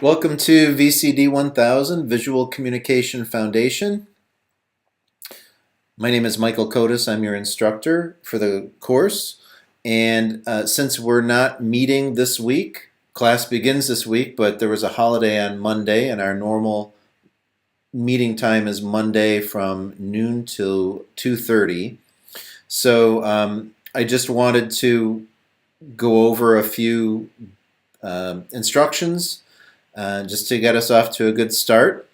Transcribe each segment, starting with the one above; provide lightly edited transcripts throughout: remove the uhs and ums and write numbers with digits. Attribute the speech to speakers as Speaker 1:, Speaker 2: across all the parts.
Speaker 1: Welcome to VCD1000, Visual Communication Foundation. My name is Michael Kotis. I'm your instructor for the course. And since we're not meeting this week, class begins this week, but there was a holiday on Monday, and our normal meeting time is Monday from noon till 2:30. So I just wanted to go over a few instructions just to get us off to a good start.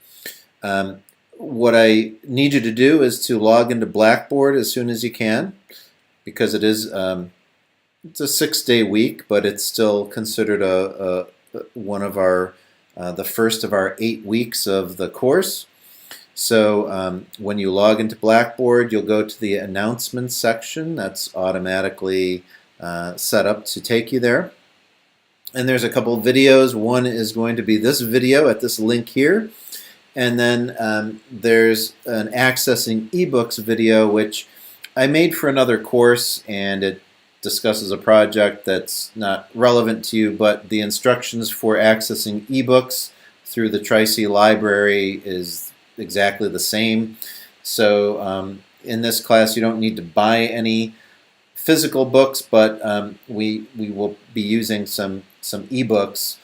Speaker 1: What I need you to do is to log into Blackboard as soon as you can, because it's a 6-day week, but it's still considered one of our the first of our 8 weeks of the course. So when you log into Blackboard, you'll go to the announcements section. That's automatically set up to take you there. And there's a couple of videos. One is going to be this video at this link here. And then there's an accessing ebooks video, which I made for another course, and it discusses a project that's not relevant to you, but the instructions for accessing ebooks through the Tri-C library is exactly the same. So in this class, you don't need to buy any physical books, but we will be using some ebooks.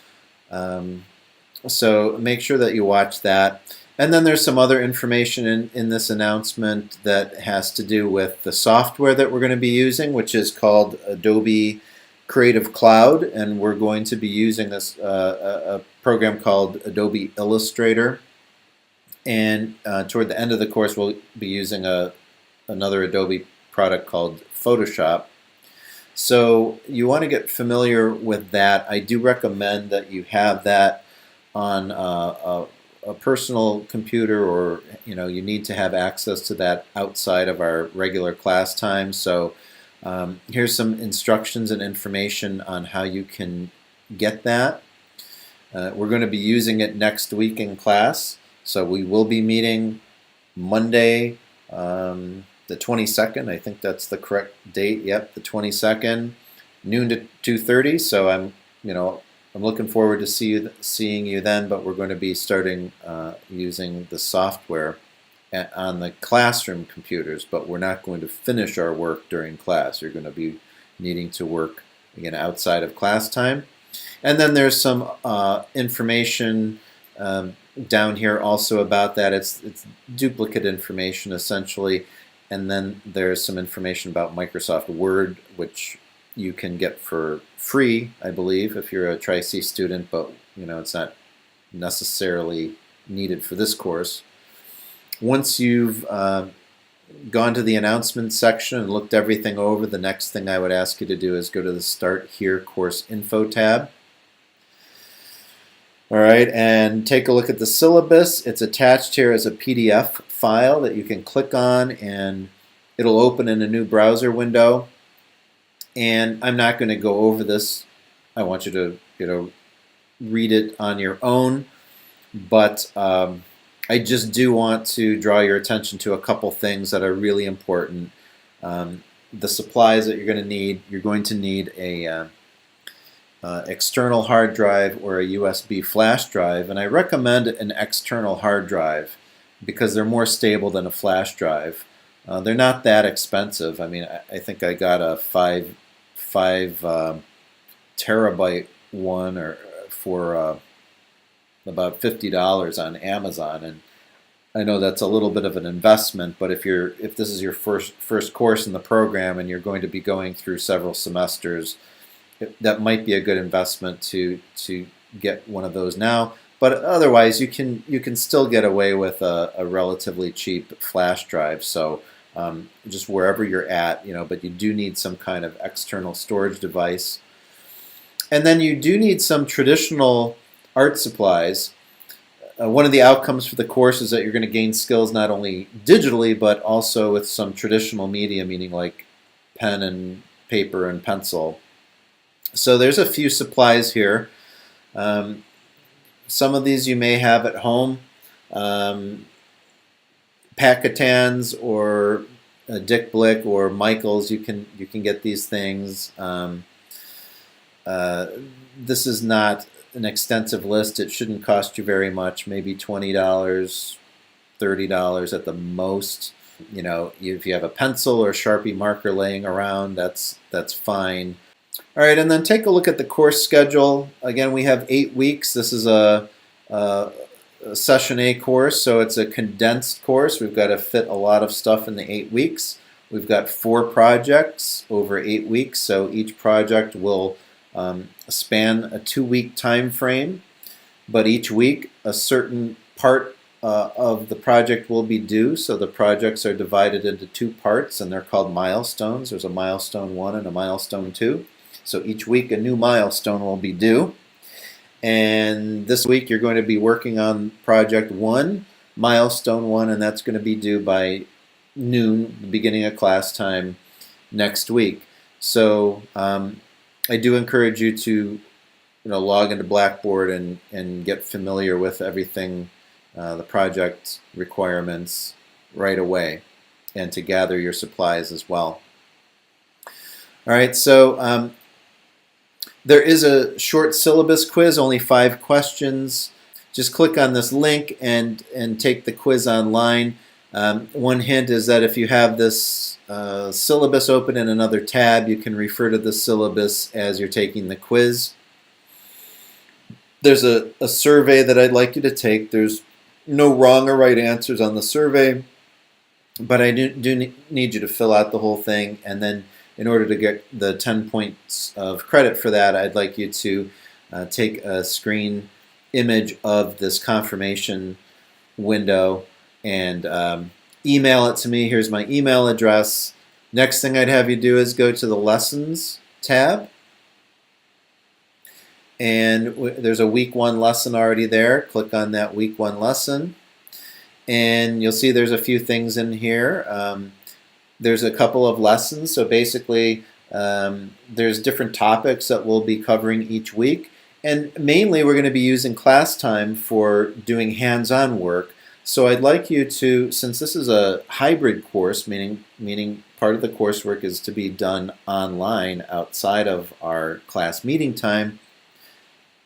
Speaker 1: So make sure that you watch that. And then there's some other information in this announcement that has to do with the software that we're going to be using, which is called Adobe Creative Cloud, and we're going to be using this a program called Adobe Illustrator. And toward the end of the course, we'll be using another Adobe product called Photoshop. So you want to get familiar with that. I do recommend that you have that on a personal computer, or you need to have access to that outside of our regular class time. So here's some instructions and information on how you can get that. We're going to be using it next week in class. So we will be meeting Monday, the 22nd. I think that's the correct date. Yep, the 22nd, noon to 2:30. So I'm looking forward to seeing you then. But we're going to be starting using the software on the classroom computers. But we're not going to finish our work during class. You're going to be needing to work again outside of class time. And then there's some information down here also about that. It's duplicate information essentially. And then there's some information about Microsoft Word, which you can get for free, I believe, if you're a Tri-C student, but it's not necessarily needed for this course. Once you've gone to the announcements section and looked everything over, the next thing I would ask you to do is go to the Start Here Course Info tab. All right, and take a look at the syllabus. It's attached here as a PDF file that you can click on, and it'll open in a new browser window. And I'm not going to go over this. I want you to read it on your own. But I just do want to draw your attention to a couple things that are really important. The supplies that you're going to need. You're going to need a external hard drive or a USB flash drive, and I recommend an external hard drive because they're more stable than a flash drive. They're not that expensive. I mean, I think I got a 5 terabyte one for about $50 on Amazon, and I know that's a little bit of an investment, but if this is your first course in the program and you're going to be going through several semesters, that might be a good investment to get one of those now. But otherwise, you can still get away with a relatively cheap flash drive. So just wherever you're at, but you do need some kind of external storage device. And then you do need some traditional art supplies. One of the outcomes for the course is that you're going to gain skills not only digitally, but also with some traditional media, meaning like pen and paper and pencil. So there's a few supplies here. Some of these you may have at home. Packatans or Dick Blick or Michaels, you can get these things. This is not an extensive list. It shouldn't cost you very much, maybe $20, $30 at the most. You know, if you have a pencil or Sharpie marker laying around, that's fine. All right, and then take a look at the course schedule. Again, we have 8 weeks. This is a Session A course, so it's a condensed course. We've got to fit a lot of stuff in the 8 weeks. We've got 4 projects over 8 weeks, so each project will span a 2-week time frame, but each week a certain part of the project will be due. So the projects are divided into 2 parts, and they're called milestones. There's a milestone 1 and a milestone 2. So each week a new milestone will be due. And this week you're going to be working on project 1, milestone 1, and that's going to be due by noon, the beginning of class time next week. So I do encourage you to log into Blackboard and get familiar with everything, the project requirements right away, and to gather your supplies as well. All right, so there is a short syllabus quiz, only 5 questions. Just click on this link and take the quiz online. One hint is that if you have this syllabus open in another tab, you can refer to the syllabus as you're taking the quiz. There's a survey that I'd like you to take. There's no wrong or right answers on the survey, but I do need you to fill out the whole thing, and then in order to get the 10 points of credit for that, I'd like you to take a screen image of this confirmation window and email it to me. Here's my email address. Next thing I'd have you do is go to the Lessons tab, and there's a week 1 lesson already there. Click on that week 1 lesson, and you'll see there's a few things in here. There's a couple of lessons, so basically there's different topics that we'll be covering each week, and mainly we're going to be using class time for doing hands-on work. So I'd like you to, since this is a hybrid course, meaning part of the coursework is to be done online outside of our class meeting time,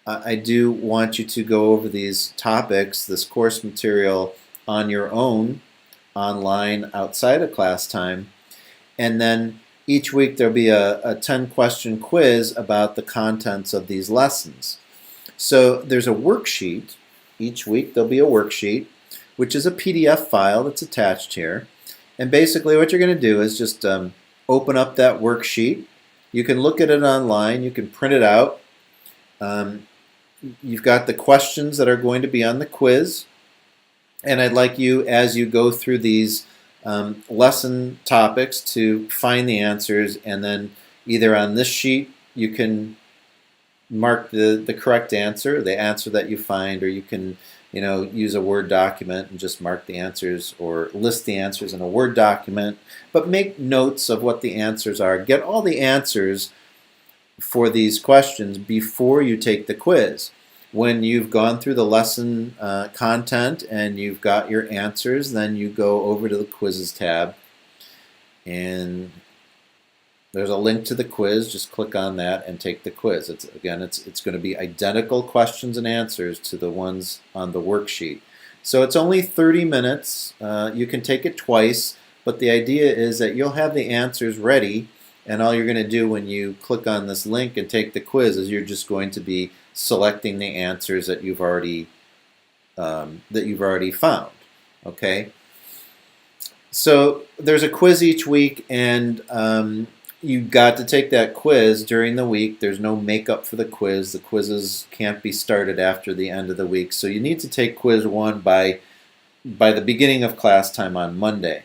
Speaker 1: I do want you to go over these topics, this course material, on your own, online, outside of class time, and then each week there'll be a 10-question quiz about the contents of these lessons. So there's a worksheet. Each week there'll be a worksheet, which is a PDF file that's attached here. And basically what you're going to do is just open up that worksheet. You can look at it online. You can print it out. You've got the questions that are going to be on the quiz. And I'd like you, as you go through these lesson topics, to find the answers, and then either on this sheet you can mark the correct answer, the answer that you find, or you can use a Word document and just mark the answers or list the answers in a Word document. But make notes of what the answers are. Get all the answers for these questions before you take the quiz. When you've gone through the lesson content and you've got your answers, then you go over to the Quizzes tab, and there's a link to the quiz. Just click on that and take the quiz. It's going to be identical questions and answers to the ones on the worksheet. So it's only 30 minutes. You can take it twice, but the idea is that you'll have the answers ready, and all you're going to do when you click on this link and take the quiz is you're just going to be selecting the answers that you've already found. Okay. So there's a quiz each week, and you've got to take that quiz during the week. There's no makeup for the quiz. The quizzes can't be started after the end of the week. So you need to take quiz 1 by the beginning of class time on Monday.